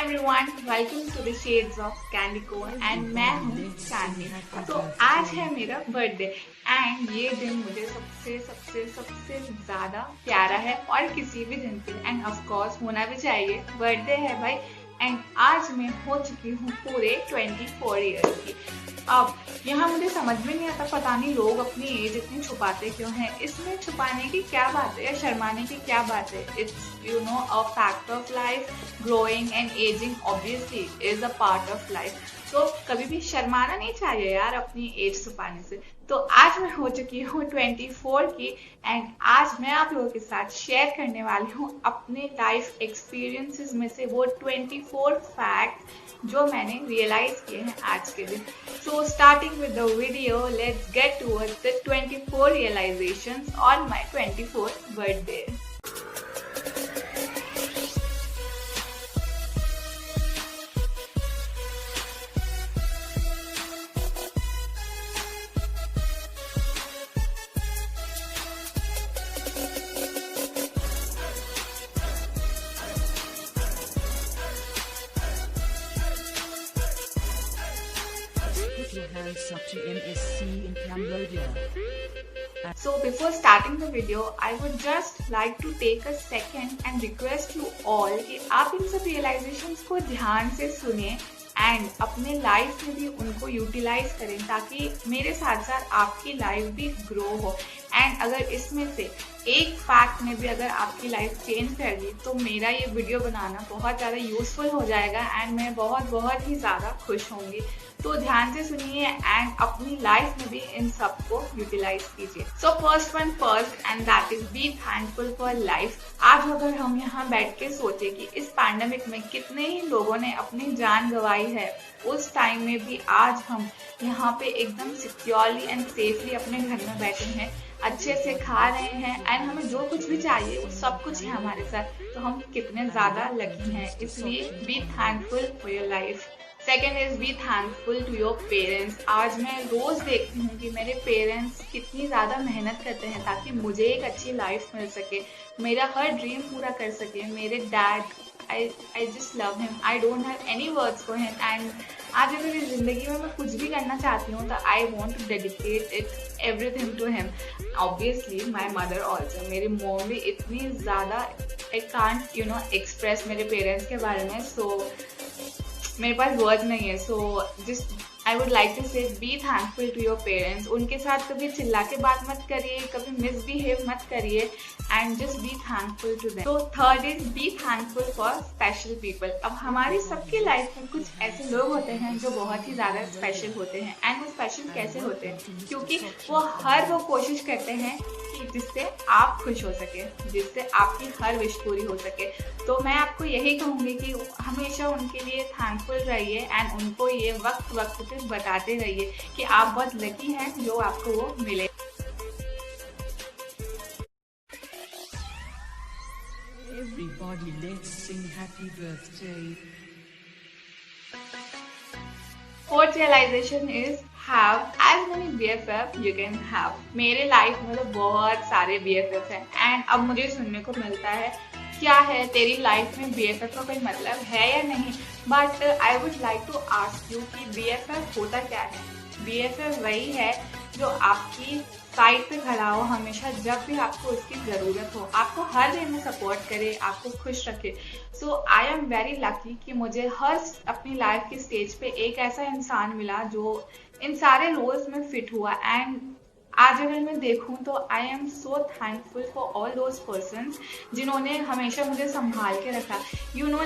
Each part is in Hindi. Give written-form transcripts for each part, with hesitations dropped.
Everyone, welcome to the shades of candy को एंड मैं हूँ चांदनी। तो आज है मेरा बर्थडे एंड ये दिन मुझे सबसे सबसे सबसे ज्यादा प्यारा है और किसी भी दिन पे एंड ऑफ कोर्स होना भी चाहिए। बर्थडे है भाई एंड आज मैं हो चुकी हूँ पूरे 24 ईयर्स की। अब यहाँ मुझे समझ में नहीं आता, पता नहीं लोग अपनी एज इतनी छुपाते क्यों हैं। इसमें छुपाने की क्या बात है या शर्माने की क्या बात है? It's a fact of life. Growing and ageing obviously is a part of life. तो कभी भी शर्माना नहीं चाहिए यार अपनी एज छुपाने से। तो आज मैं हो चुकी हूँ 24 की एंड आज मैं आप लोगों के साथ शेयर करने वाली हूँ अपने लाइफ एक्सपीरियंसेस में से वो 24 फैक्ट जो मैंने रियलाइज किए हैं आज के दिन। So starting with the video, let's get towards the 24 realizations on my 24th birthday. Your hands up to MSC in Cambodia. So before starting the video, I would just like to take a second and request you all कि आप इन सब realizations को ध्यान से सुने एंड अपने लाइफ में भी उनको यूटिलाइज करें ताकि मेरे साथ साथ आपकी लाइफ भी ग्रो हो। एंड अगर इसमें से एक फैक्ट ने भी अगर आपकी लाइफ चेंज कर दी तो मेरा ये वीडियो बनाना बहुत ज़्यादा यूजफुल हो जाएगा एंड मैं बहुत ही ज़्यादा खुश होंगी। तो ध्यान से सुनिए एंड अपनी लाइफ में भी इन सब को यूटिलाइज कीजिए। So first and that is be thankful for life. आज अगर हम यहाँ बैठ के सोचे कि इस पैंडेमिक में कितने ही लोगों ने अपनी जान गंवाई है, उस टाइम में भी आज हम यहाँ पे एकदम सिक्योरली एंड सेफली अपने घर में बैठे हैं, अच्छे से खा रहे हैं एंड हमें जो कुछ भी चाहिए वो सब कुछ है हमारे साथ, तो हम कितने ज्यादा लकी हैं। इसलिए be thankful for your life. Second is be thankful to your parents. आज मैं रोज देखती हूँ कि मेरे पेरेंट्स कितनी ज्यादा मेहनत करते हैं ताकि मुझे एक अच्छी लाइफ मिल सके, मेरा हर ड्रीम पूरा कर सके। मेरे dad, I just love him. I don't have any words for him. And आज अगर इस जिंदगी में मैं कुछ भी करना चाहती हूँ तो I want to dedicate it everything to him. Obviously my mother also. मेरी मॉम भी इतनी ज़्यादा I can't express मेरे पेरेंट्स के बारे में, so मेरे पास वर्ड नहीं है। So just I would like to say be thankful to your parents. उनके साथ कभी चिल्ला के बात मत करिए, कभी मिसबिहेव मत करिए and just be thankful to them. तो third is be thankful for special people. अब हमारी सबकी लाइफ में कुछ ऐसे लोग होते हैं जो बहुत ही ज़्यादा स्पेशल होते हैं एंड वो स्पेशल कैसे होते हैं? क्योंकि वो कोशिश करते हैं कि जिससे आप खुश हो सके, जिससे आपकी हर विश पूरी हो सके। तो मैं आपको यही कहूँगी कि हमेशा उनके लिए थैंकफुल रहिए एंड उनको ये वक्त पे बताते रहिए कि आप बहुत लकी हैं जो आपको वो मिले। Everybody, let's sing happy birthday. Fourth realization is have as many BFF you can have. मेरे लाइफ में तो बहुत सारे BFF हैं एंड अब मुझे सुनने को मिलता है क्या है तेरी लाइफ में BFF का कोई मतलब है या नहीं। But I would like to ask you कि BFF होता क्या है? BFF वही है जो आपकी साइड पे खड़ा हो हमेशा, जब भी आपको उसकी ज़रूरत हो, आपको हर वे में सपोर्ट करे, आपको खुश रखे। सो आई एम वेरी लकी कि मुझे हर अपनी लाइफ की स्टेज पे एक ऐसा इंसान मिला जो इन सारे रोल्स में फिट हुआ। एंड आज अगर मैं देखूं तो आई am so thankful for all those persons जिन्होंने हमेशा मुझे संभाल के रखा।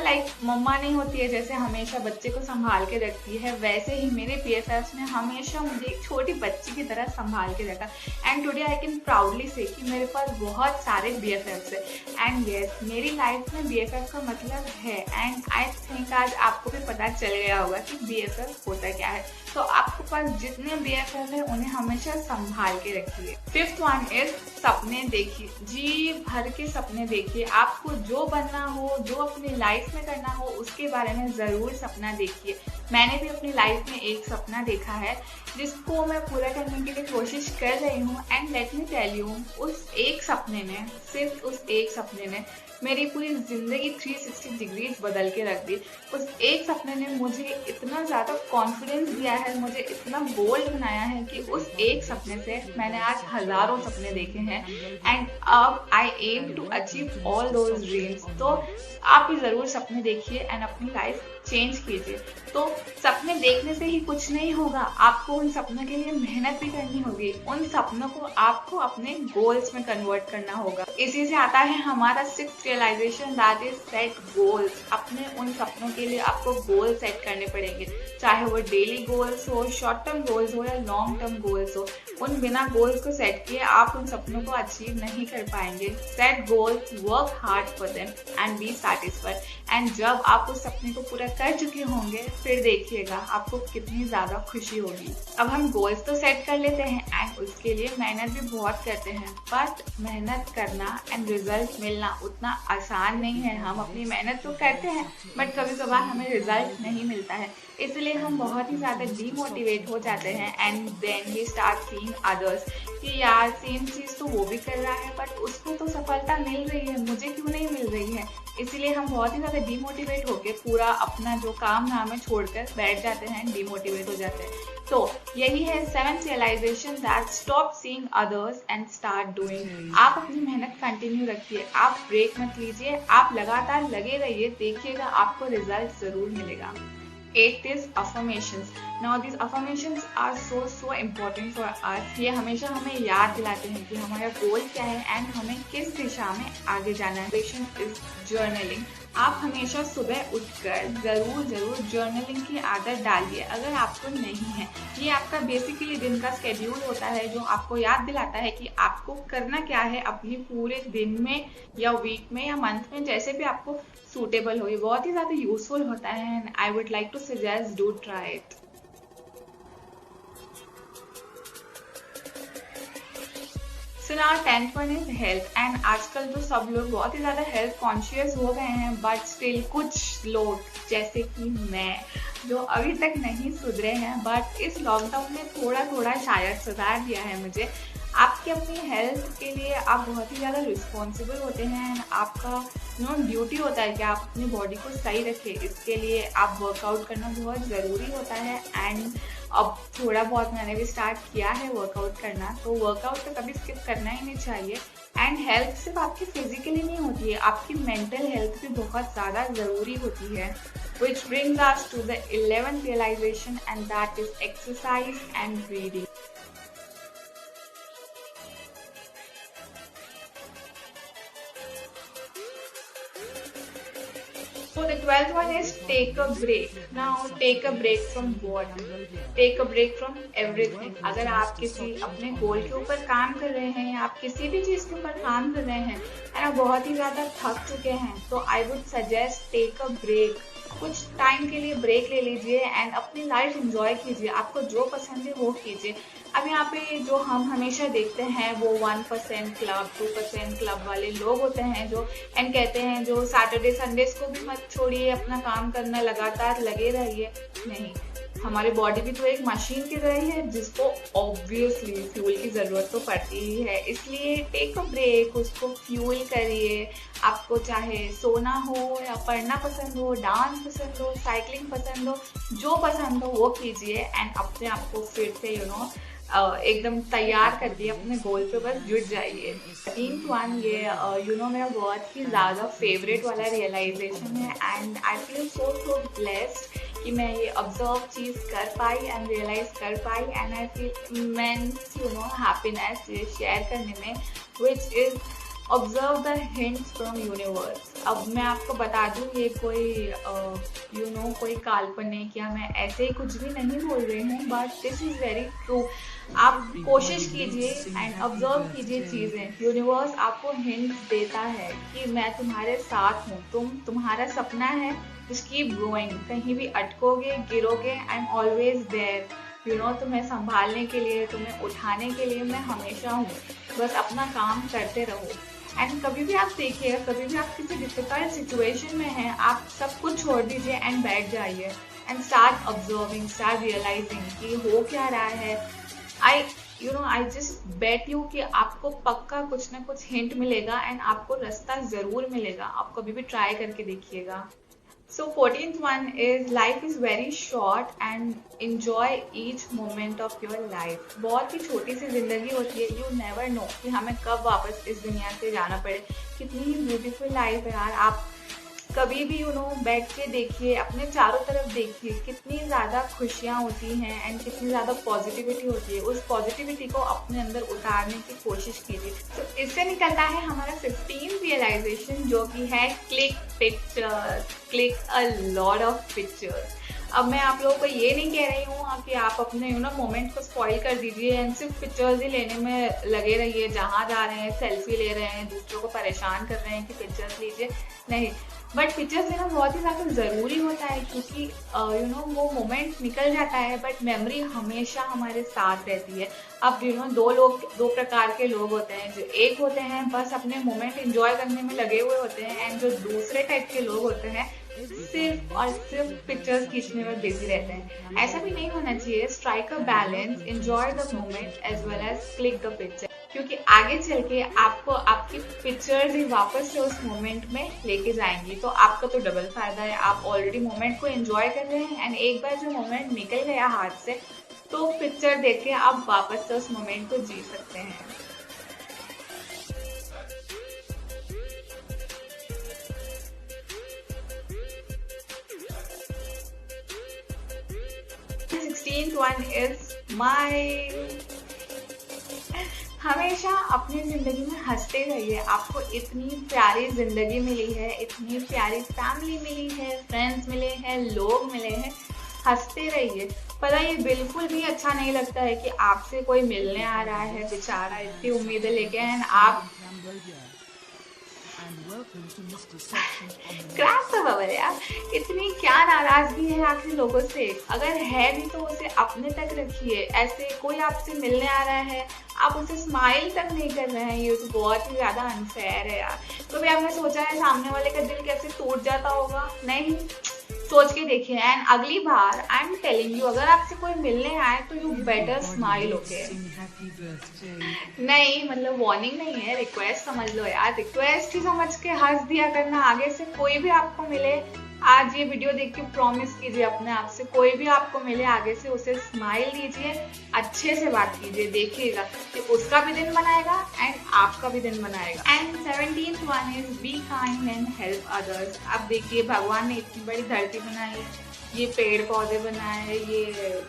लाइक मम्मा नहीं होती है जैसे हमेशा बच्चे को संभाल के रखती है, वैसे ही मेरे BFFs ने हमेशा मुझे एक छोटी बच्ची की तरह संभाल के रखा। And today I can proudly से कि मेरे पास बहुत सारे BFFs है एंड यस मेरी लाइफ में BFF का मतलब है। एंड आई थिंक आज आपको भी पता चल गया होगा कि BFF होता क्या है। तो आपके पास जितने BFF है उन्हें हमेशा संभाल के रखिए। फिफ्थ वन इज सपने देखिए, जी भर के सपने देखिए। आपको जो बनना हो, जो अपनी लाइफ में करना हो, उसके बारे में जरूर सपना देखिए। मैंने भी अपनी लाइफ में एक सपना देखा है जिसको मैं पूरा करने के लिए कोशिश कर रही हूँ and let me tell you, उस एक सपने ने, सिर्फ उस एक सपने ने मेरी पूरी जिंदगी 360 डिग्रीज बदल के रख दी। उस एक सपने ने मुझे इतना ज़्यादा कॉन्फिडेंस दिया है, मुझे इतना बोल्ड बनाया है कि उस एक सपने से मैंने आज हज़ारों सपने देखे हैं एंड अब I am to achieve all those dreams. तो आप भी ज़रूर सपने देखिए एंड अपनी लाइफ चेंज कीजिए। तो सपने देखने से ही कुछ नहीं होगा, आपको उन सपनों के लिए मेहनत भी करनी होगी, उन सपनों को आपको अपने गोल्स में कन्वर्ट करना होगा। इसी से आता है हमारा 6th realization, that is set goals. अपने उन सपनों के लिए आपको गोल सेट करने पड़ेंगे, चाहे वो डेली गोल्स हो, शॉर्ट टर्म गोल्स हो या लॉन्ग टर्म गोल्स हो। उन बिना गोल्स को सेट किए आप उन सपनों को अचीव नहीं कर पाएंगे। Set goals, work hard for them and B satisfied. And जब आप उस सपने को पूरा कर चुके होंगे फिर देखिएगा आपको कितनी ज्यादा खुशी होगी। अब हम गोल्स तो सेट कर लेते हैं एंड उसके लिए मेहनत भी बहुत करते हैं, बट मेहनत करना एंड रिजल्ट मिलना उतना आसान नहीं है। हम अपनी मेहनत तो करते हैं बट कभी कभार हमें रिजल्ट नहीं मिलता है, इसलिए हम बहुत ही ज्यादा डीमोटिवेट हो जाते हैं and then we start seeing others कि यार सेम चीज तो वो भी कर रहा है बट उसको तो सफलता मिल रही है, मुझे क्यों नहीं मिल रही है। इसीलिए हम बहुत ही ज्यादा डीमोटिवेट होकर पूरा अपना जो काम नाम है छोड़कर बैठ जाते हैं, डीमोटिवेट हो जाते हैं। तो यही है 7th realization, that stop seeing others and start doing. आप अपनी मेहनत कंटिन्यू रखिए, आप ब्रेक मत लीजिए, आप लगातार लगे रहिए, देखिएगा आपको रिजल्ट जरूर मिलेगा। 8th is affirmations. Now these affirmations are so important for us. ये हमेशा हमें याद दिलाते हैं कि हमारा गोल क्या है एंड हमें किस दिशा में आगे जाना है। Patient is journaling. आप हमेशा सुबह उठकर जरूर जर्नलिंग की आदत डालिए अगर आपको नहीं है। ये आपका बेसिकली दिन का स्केड्यूल होता है जो आपको याद दिलाता है कि आपको करना क्या है अपनी पूरे दिन में या वीक में या मंथ में, जैसे भी आपको सूटेबल हो। ये बहुत ही ज्यादा यूजफुल होता है and I would like to suggest do try it. So now 10th one is health. And आजकल तो सब लोग बहुत ही ज्यादा हेल्थ कॉन्शियस हो गए हैं, बट स्टिल कुछ लोग जैसे कि मैं जो अभी तक नहीं सुधरे हैं, बट इस लॉकडाउन में थोड़ा शायद सुधार दिया है मुझे। आपकी अपनी हेल्थ के लिए आप बहुत ही ज़्यादा रिस्पॉन्सिबल होते हैं एंड आपका ड्यूटी होता है कि आप अपनी बॉडी को सही रखें। इसके लिए आप वर्कआउट करना बहुत ज़रूरी होता है एंड अब थोड़ा बहुत मैंने भी स्टार्ट किया है वर्कआउट करना, तो वर्कआउट तो कभी स्किप करना ही नहीं चाहिए। एंड हेल्थ सिर्फ आपकी फिजिकली नहीं होती है, आपकी मेंटल हेल्थ भी बहुत ज़्यादा ज़रूरी होती है। Which brings us to the 11th realization, and that is exercise and reading. So the 12th one is take a break. Now take a break from what? Take a break from everything. अगर आप किसी अपने गोल के ऊपर काम कर रहे हैं या आप किसी भी चीज के ऊपर काम कर रहे हैं और आप बहुत ही ज्यादा थक चुके हैं, तो I would suggest take a break. कुछ टाइम के लिए ब्रेक ले लीजिए एंड अपनी लाइफ एंजॉय कीजिए, आपको जो पसंद है वो कीजिए। अब यहाँ पे जो हम हमेशा देखते हैं वो 1% क्लब 2% क्लब वाले लोग होते हैं जो एंड कहते हैं जो सैटरडे संडेज को भी मत छोड़िए, अपना काम करना लगातार लगे रहिए। नहीं, हमारी बॉडी भी तो एक मशीन की तरह ही है जिसको ऑब्वियसली फ्यूल की जरूरत तो पड़ती ही है, इसलिए टेक अ ब्रेक, उसको फ्यूल करिए। आपको चाहे सोना हो या पढ़ना पसंद हो, डांस पसंद हो, साइकिलिंग पसंद हो, जो पसंद हो वो कीजिए एंड अपने आप को फिर से एकदम तैयार कर दिए अपने गोल पे, बस जुट जाइए। 13th वन ये मेरा बहुत ही ज़्यादा फेवरेट वाला रियलाइजेशन है and I feel so blessed कि मैं ये ऑब्जर्व चीज़ कर पाई एंड रियलाइज कर पाई and I feel immense happiness ये शेयर करने में, which is observe the hints from universe. अब मैं आपको बता दूँ ये कोई कोई काल्पनिक या मैं ऐसे ही कुछ भी नहीं बोल रही हूँ, but this is very true. आप कोशिश कीजिए एंड ऑब्जर्व कीजिए चीज़ें, यूनिवर्स आपको हिंट्स देता है कि मैं तुम्हारे साथ हूँ, तुम्हारा सपना है, जस्ट कीप ग्रोइंग, कहीं भी अटकोगे गिरोगे, आई एम ऑलवेज देयर, तुम्हें संभालने के लिए, तुम्हें उठाने के लिए मैं हमेशा हूँ, बस अपना काम करते रहो। एंड कभी भी आप देखिएगा, कभी भी आप किसी डिफिकल्ट सिचुएशन में हैं, आप सब कुछ छोड़ दीजिए एंड बैठ जाइए and start observing, start realizing कि हो क्या रहा है। आई जस्ट बेट यू कि आपको पक्का कुछ ना कुछ हिंट मिलेगा एंड आपको रास्ता जरूर मिलेगा। आप कभी भी ट्राई करके देखिएगा। So 14th one is life is very short and enjoy each moment of your life। बहुत ही छोटी सी जिंदगी होती है, you never know कि हमें कब वापस इस दुनिया से जाना पड़े। कितनी ही ब्यूटीफुल लाइफ है यार। आप कभी भी बैठ के देखिए, अपने चारों तरफ देखिए, कितनी ज़्यादा खुशियाँ होती हैं एंड कितनी ज़्यादा पॉजिटिविटी होती है। उस पॉजिटिविटी को अपने अंदर उतारने की कोशिश कीजिए। तो इससे निकलता है हमारा 15th रियलाइजेशन, जो कि है click pictures, click a lot of pictures. अब मैं आप लोगों को ये नहीं कह रही हूँ कि आप अपने मोमेंट को स्पॉइल कर दीजिए एंड सिर्फ पिक्चर्स ही लेने में लगे रहिए। जहाँ जा रहे हैं सेल्फी ले रहे हैं, दूसरों को परेशान कर रहे हैं कि पिक्चर्स लीजिए, नहीं। बट पिक्चर्स लेना बहुत ही ज़्यादा ज़रूरी होता है, क्योंकि वो मोमेंट निकल जाता है बट मेमोरी हमेशा हमारे साथ रहती है। अब दो प्रकार के लोग होते हैं। जो एक होते हैं बस अपने मोमेंट एंजॉय करने में लगे हुए होते हैं, एंड जो दूसरे टाइप के लोग होते हैं सिर्फ और सिर्फ पिक्चर्स खींचने में बिजी रहते हैं। ऐसा भी नहीं होना चाहिए। Strike a balance, enjoy the moment as well as click the picture, क्योंकि आगे चल के आपको आपकी पिक्चर्स ही वापस से उस मोमेंट में लेके जाएंगी। तो आपका तो डबल फायदा है। आप ऑलरेडी मोमेंट को एंजॉय कर रहे हैं एंड एक बार जो मोमेंट निकल गया हाथ से, तो पिक्चर देख के आप वापस से उस मोमेंट को जी सकते हैं। One is smile। हमेशा अपनी जिंदगी में हंसते रहिए। आपको इतनी प्यारी जिंदगी मिली है, इतनी प्यारी फैमिली मिली है, फ्रेंड्स मिले हैं, लोग मिले हैं। हंसते रहिए। पता ये बिल्कुल भी अच्छा नहीं लगता है कि आपसे कोई मिलने आ रहा है बेचारा, इतनी उम्मीदें लेके हैं, आप क्रैश तो बबल यार। इतनी क्या नाराजगी है आखिर लोगों से? अगर है भी तो उसे अपने तक रखिए। ऐसे कोई आपसे मिलने आ रहा है, आप उसे स्माइल तक नहीं कर रहे हैं, ये तो बहुत ही ज्यादा अनफेयर है यार। तो भी आपने सोचा है सामने वाले का दिल कैसे टूट जाता होगा? नहीं, सोच के देखिए। एंड अगली बार आई एम टेलिंग यू, अगर आपसे कोई मिलने आए तो यू बेटर स्माइल। ओके, नहीं मतलब वार्निंग नहीं है, रिक्वेस्ट समझ लो यार। रिक्वेस्ट ही समझ के हंस दिया करना। आगे से कोई भी आपको मिले, आज ये वीडियो देख के प्रॉमिस कीजिए अपने आप से, कोई भी आपको मिले आगे से उसे स्माइल दीजिए, अच्छे से बात कीजिए। देखिएगा कि उसका भी दिन बनाएगा एंड आपका भी दिन बनाएगा। And 17th one is be kind and help others. अब देखिए, भगवान ने इतनी बड़ी धरती बनाई है, ये पेड़ पौधे बनाए, ये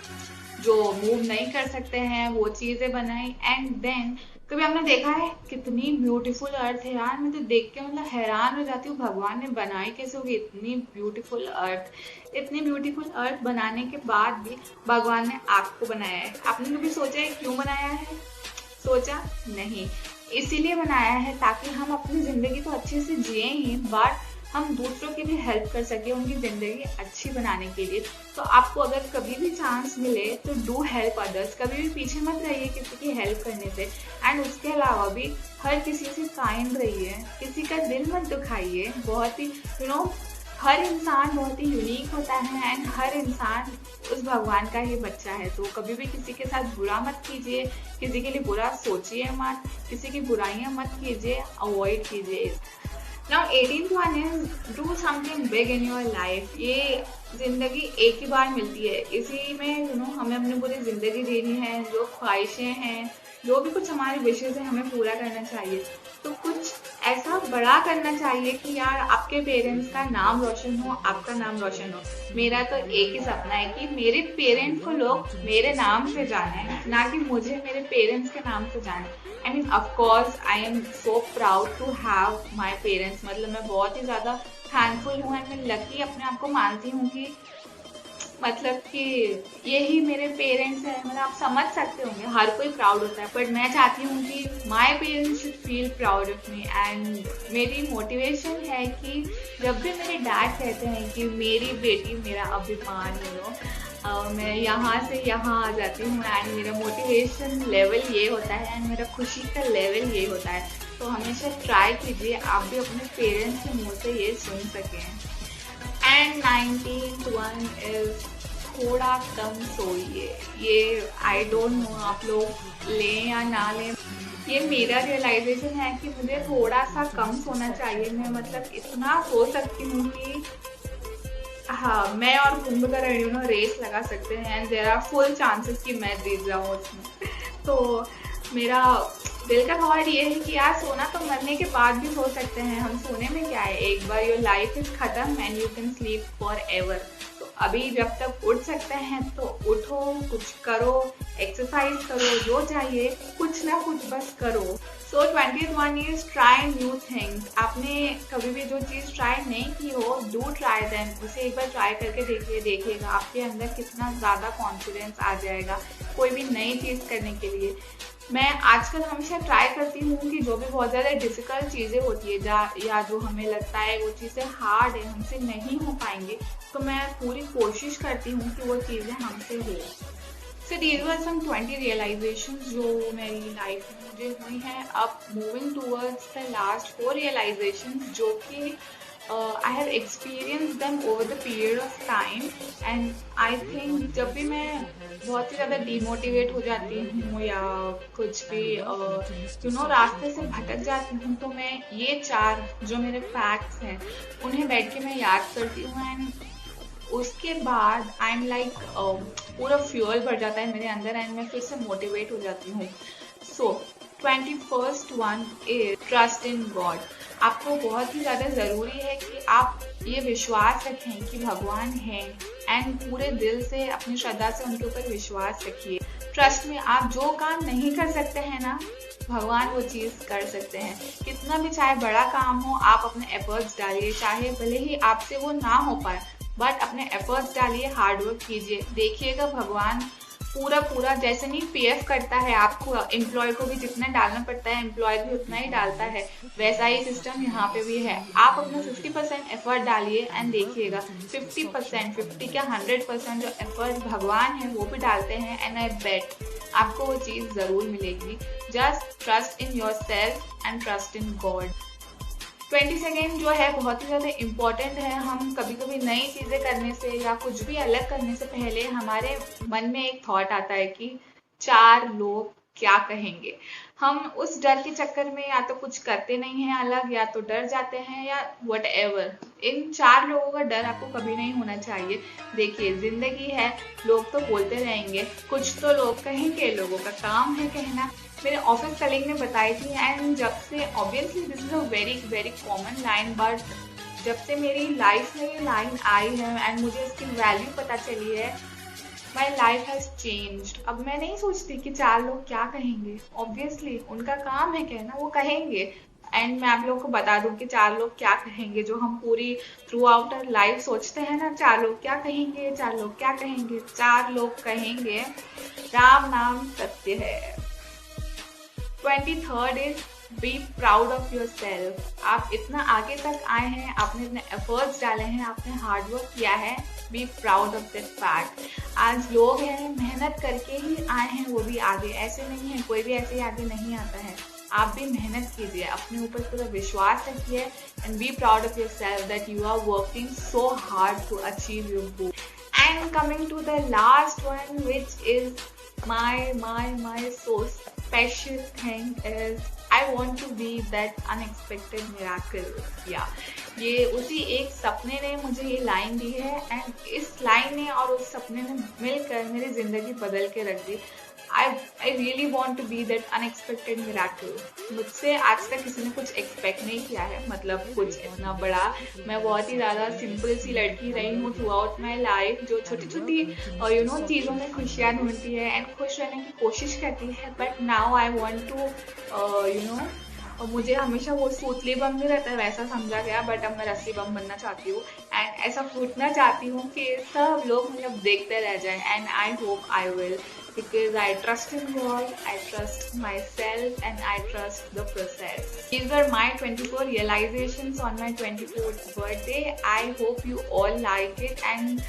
जो मूव नहीं कर सकते हैं वो चीजें बनाई, एंड देन कभी हमने देखा है कितनी ब्यूटीफुल अर्थ है यार। मैं तो देख के मतलब हैरान हो जाती हूँ, भगवान ने बनाई कैसे होगी इतनी ब्यूटीफुल अर्थ। इतनी ब्यूटीफुल अर्थ बनाने के बाद भी भगवान ने आपको बनाया है। आपने कभी सोचा है क्यों बनाया है? सोचा नहीं, इसीलिए बनाया है ताकि हम अपनी जिंदगी तो अच्छे से जिए ही, बट हम दूसरों की भी हेल्प कर सके उनकी जिंदगी अच्छी बनाने के लिए। तो आपको अगर कभी भी चांस मिले तो डू हेल्प अदर्स। कभी भी पीछे मत रहिए किसी की हेल्प करने से। एंड उसके अलावा भी हर किसी से काइंड रहिए, किसी का दिल मत दुखाइए। बहुत ही हर इंसान बहुत ही यूनिक होता है एंड हर इंसान उस भगवान का ही बच्चा है। तो कभी भी किसी के साथ बुरा मत कीजिए, किसी के लिए बुरा सोचिए मत, किसी की बुराइयां मत कीजिए, अवॉइड कीजिए। Now 18th one is do something big in your life। ये जिंदगी एक ही बार मिलती है, इसी में हमें अपनी पूरी जिंदगी जीनी है। जो ख्वाहिशें हैं, जो भी कुछ हमारे विशेष है, हमें पूरा करना चाहिए। तो कुछ ऐसा बड़ा करना चाहिए कि यार आपके पेरेंट्स का नाम रोशन हो, आपका नाम रोशन हो। मेरा तो एक ही सपना है कि मेरे पेरेंट्स को लोग मेरे नाम से जाने, ना कि मुझे मेरे पेरेंट्स के नाम से जाने। And of course I am so proud to have my parents. मतलब मैं बहुत ही ज़्यादा थैंकफुल हूँ एंड मैं लकी अपने आप को मानती हूँ कि मतलब कि यही मेरे पेरेंट्स हैं। मतलब आप समझ सकते होंगे, हर कोई प्राउड होता है, बट मैं चाहती हूँ कि my parents should feel proud of me. And मेरी मोटिवेशन है कि जब भी मेरे डैड कहते हैं कि मेरी बेटी मेरा अभिमान मैं यहाँ से यहाँ आ जाती हूँ। एंड मेरा मोटिवेशन लेवल ये होता है एंड मेरा खुशी का लेवल ये होता है। तो हमेशा ट्राई कीजिए आप भी अपने पेरेंट्स के मुँह से ये सुन सकें। एंड 19th one is थोड़ा कम सोइए। ये आई डोंट नो आप लोग लें या ना लें, ये मेरा रियलाइजेशन है कि मुझे थोड़ा सा कम सोना चाहिए। मैं मतलब इतना सो सकती हूँ कि हाँ, मैं और कुंभकर्ण रेस लगा सकते हैं and there are full chances कि मैं जीत जाऊँ उसमें। तो मेरा दिल का थॉट ये है कि यार सोना तो मरने के बाद भी सो सकते हैं हम, सोने में क्या है, एक बार योर लाइफ इज खत्म and you can sleep for ever. तो अभी जब तक उठ सकते हैं तो उठो, कुछ करो, एक्सरसाइज करो, जो चाहिए कुछ ना कुछ बस करो। सो 20th one is try new things। आपने कभी भी जो चीज़ ट्राई नहीं की हो, डू ट्राई देम, उसे एक बार ट्राई करके देखिएगा आपके अंदर कितना ज़्यादा कॉन्फिडेंस आ जाएगा कोई भी नई चीज़ करने के लिए। मैं आजकल हमेशा ट्राई करती हूँ कि जो भी बहुत ज़्यादा डिफ़िकल्ट चीज़ें होती है या जो हमें लगता है वो चीज़ें हार्ड है, हमसे नहीं हो पाएंगी, तो मैं पूरी कोशिश करती हूँ कि वो चीज़ें हमसे हो। So these were some 20 realizations जो मेरी लाइफ में मुझे हुई हैं। अब moving towards the last 4 realizations जो कि I have experience them over the period of time and I think जब भी मैं बहुत ही ज़्यादा डिमोटिवेट हो जाती हूँ या कुछ भी रास्ते से भटक जाती हूँ, तो मैं ये 4 जो मेरे फैक्ट्स हैं उन्हें बैठ के मैं याद करती हूँ एंड उसके बाद आई एम लाइक पूरा फ्यूल बढ़ जाता है मेरे अंदर एंड मैं फिर से मोटिवेट हो जाती हूँ। सो 21st one is trust in God. आपको बहुत ही ज़्यादा ज़रूरी है कि आप ये विश्वास रखें कि भगवान हैं एंड पूरे दिल से अपनी श्रद्धा से उनके ऊपर विश्वास रखिए। ट्रस्ट में आप जो काम नहीं कर सकते हैं ना, भगवान वो चीज़ कर सकते हैं। कितना भी चाहे बड़ा काम हो, आप अपने एफर्ट्स डालिए, चाहे भले ही आपसे वो ना हो पाए बट अपने एफर्ट्स डालिए, हार्डवर्क कीजिए, देखिएगा भगवान पूरा जैसे नहीं पीएफ करता है आपको, एम्प्लॉय को भी जितना डालना पड़ता है एम्प्लॉय भी उतना ही डालता है, वैसा ही सिस्टम यहाँ पे भी है। आप अपना 50% एफर्ट डालिए एंड देखिएगा 50% क्या 100% जो एफर्ट भगवान है वो भी डालते हैं एंड आई बेट आपको वो चीज़ ज़रूर मिलेगी। Just trust in your self and trust in God. 22nd जो है बहुत ही ज़्यादा इम्पॉर्टेंट है। हम कभी कभी नई चीज़ें करने से या कुछ भी अलग करने से पहले हमारे मन में एक थॉट आता है कि 4 लोग क्या कहेंगे। हम उस डर के चक्कर में या तो कुछ करते नहीं हैं अलग, या तो डर जाते हैं या व्हाटएवर। इन 4 लोगों का डर आपको कभी नहीं होना चाहिए। देखिए ज़िंदगी है, लोग तो बोलते रहेंगे, कुछ तो लोग कहेंगे, लोगों का काम है कहना। मेरे ऑफिस कलीग ने बताई थी एंड जब से obviously this is a very common line, but जब से मेरी लाइफ में ये लाइन आई है एंड मुझे इसकी वैल्यू पता चली है, माई लाइफ हैज़ चेंज्ड। अब मैं नहीं सोचती कि 4 लोग क्या कहेंगे, ऑब्वियसली उनका काम है कहना, वो कहेंगे। एंड मैं आप लोगों को बता दूं कि 4 लोग क्या कहेंगे, जो हम पूरी थ्रू आउट आवर लाइफ सोचते हैं ना, 4 लोग क्या कहेंगे, 4 लोग क्या कहेंगे। 4 लोग कहेंगे राम नाम सत्य है। 23rd is B proud of your self. आप इतना आगे तक आए हैं, आपने इतने एफर्ट्स डाले हैं, आपने हार्डवर्क किया है, B proud of that fact. आज लोग हैं मेहनत करके ही आए हैं, वो भी आगे, ऐसे नहीं है कोई भी ऐसे ही आगे नहीं आता है। आप भी मेहनत कीजिए, अपने ऊपर पूरा विश्वास रखिए and be proud of yourself that you are working so hard to achieve your goal. And coming to the last one which is my so special thing is I want to be that unexpected miracle। ये उसी एक सपने ने मुझे ये लाइन दी है एंड इस लाइन ने और उस सपने ने मिलकर मेरी ज़िंदगी बदल के रख दी। I really want to be that unexpected miracle। मुझसे आज तक किसी ने कुछ एक्सपेक्ट नहीं किया है, मतलब कुछ इतना बड़ा। मैं बहुत ही ज़्यादा सिंपल सी लड़की रही हूँ थ्रू आउट माई लाइफ, जो छोटी छोटी चीज़ों में खुशियाँ ढूंढती है एंड खुश रहने की कोशिश करती है। But now I want to और मुझे हमेशा वो सूतली बम भी रहता है वैसा समझा गया, बट अब मैं रस्सी बम बनना चाहती हूँ एंड ऐसा फूटना चाहती हूँ कि सब लोग मतलब देखते रह जाएं and I hope I will, because I trust in God, I trust myself and I trust the process. These were my 24 realizations on my 24th birthday. I hope you all like it and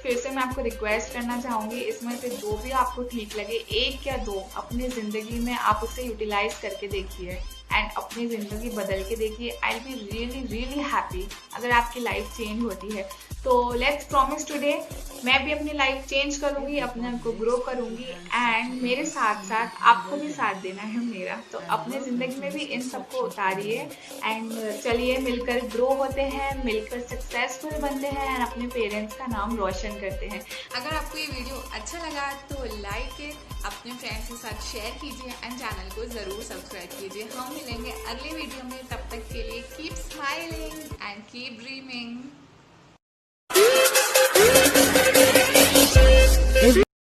फिर से मैं आपको रिक्वेस्ट करना चाहूँगी, इसमें से जो भी आपको ठीक लगे, 1 या 2 अपनी ज़िंदगी में आप उसे यूटिलाइज करके देखिए एंड अपनी ज़िंदगी बदल के देखिए। I will be really happy अगर आपकी लाइफ चेंज होती है। तो लेट्स प्रॉमिस टुडे, मैं भी अपनी लाइफ चेंज करूंगी, अपने आप को ग्रो करूंगी एंड मेरे साथ साथ आपको भी साथ देना है मेरा। तो अपने जिंदगी में भी इन सबको उतारिए एंड चलिए मिलकर ग्रो होते हैं, मिलकर सक्सेसफुल बनते हैं एंड अपने पेरेंट्स का नाम रोशन करते हैं। अगर आपको ये वीडियो अच्छा लगा तो लाइक इट, अपने फ्रेंड्स के साथ शेयर कीजिए एंड चैनल को ज़रूर सब्सक्राइब कीजिए। हम मिलेंगे अगले वीडियो में, तब तक के लिए keep smiling and keep dreaming.